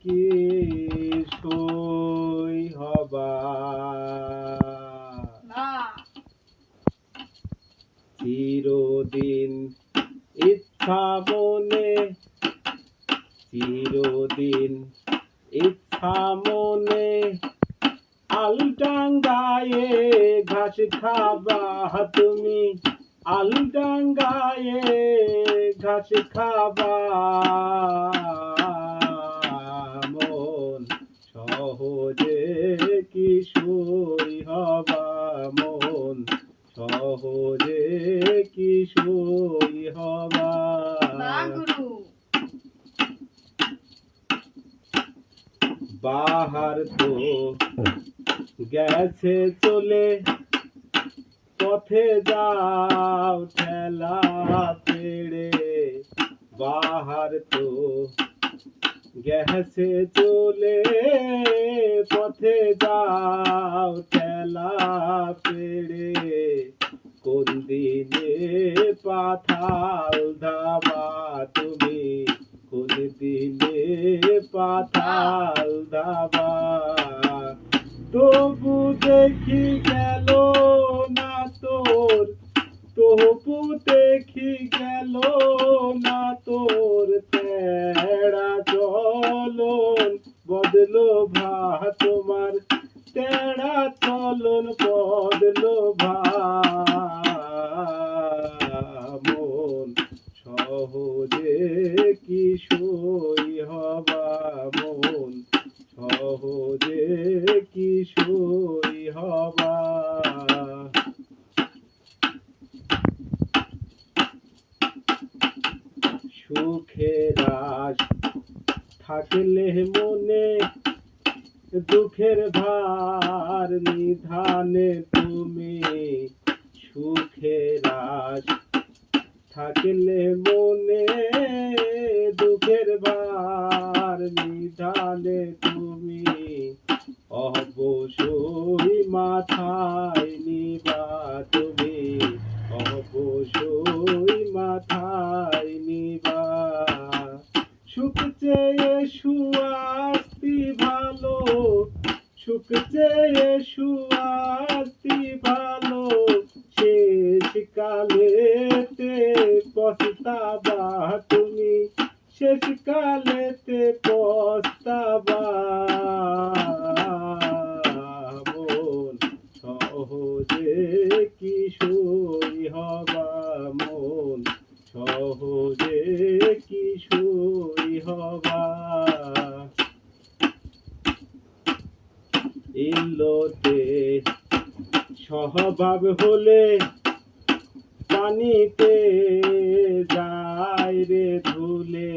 কিশোরী হবা। চিরদিন ইচ্ছা মনে, চিরদিন ইচ্ছা মনে, আলডাঙ্গায়ে ঘাস খাবা তুমি, আলডাঙ্গায়ে ঘাস খাবা। মন সহজে কিশোরী হবা, মন সহজে কিশোরী হবা। বাহার তো গেছে চলে, পথে যাও ঠেলা পেড়ে। বাহার তো গেছে চলে, পথে যাও ঠেলা পেড়ে। কোন দিনে পাথাল ধাবা তুমি, কোন দিনে পাথাল ধাবা। তবু দেখি গেল না তোর, তবু দেখি গেল না তোর তেড়া চলন বদলো ভা তোমার, তেড়া চলন বদলো ভা। মন সহজে কিশোরী হবা, মন সহজে কিশোরী হবা। সুখের আশ থাকলে মনে, দুঃখের ভার নিধানে তুমি। সুখের আশ থাকলে মনে, দুঃখের ভার নিধানে তুমি। অবশ্যই মাথায় নিবা তুমি, অবশ্যই মাথায় নিবা। সুখ চেয়ে সুয়াস্তি ভালো, সুখ চেয়ে সুয়াস্তি ভালো। শেষ কালেতে পস্তাবা তুমি, শেষ কালেতে পস্তাবা। মন সহজে কিশোরী হবা, মন সহজে কিশোরী হবা। ইল্লতে স্বভাব হলে পানিতে যায় রে ধুলে।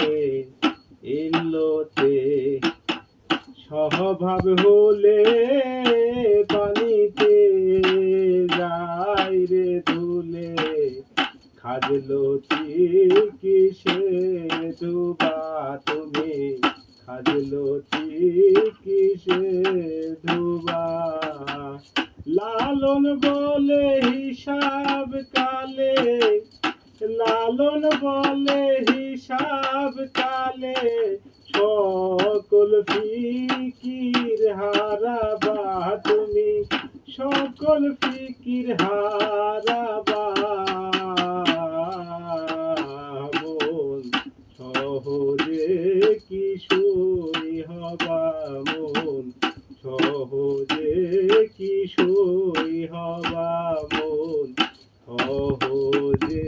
ইল্লতে স্বভাব হলে পানিতে যায় রে ধুলে। খাজলতি কিসে ধুবা তুমি, খাজলতি কিসে ধুবা। লালন বলে হিসাব কালে, লালন বলে হিসাব কালে। সকল ফিকির হারাবা তুমি, সকল ফিকির হারাবা। মন সহজে কিশোরী হবা, মন সহজে কিশোরী হবা, মন সহজে।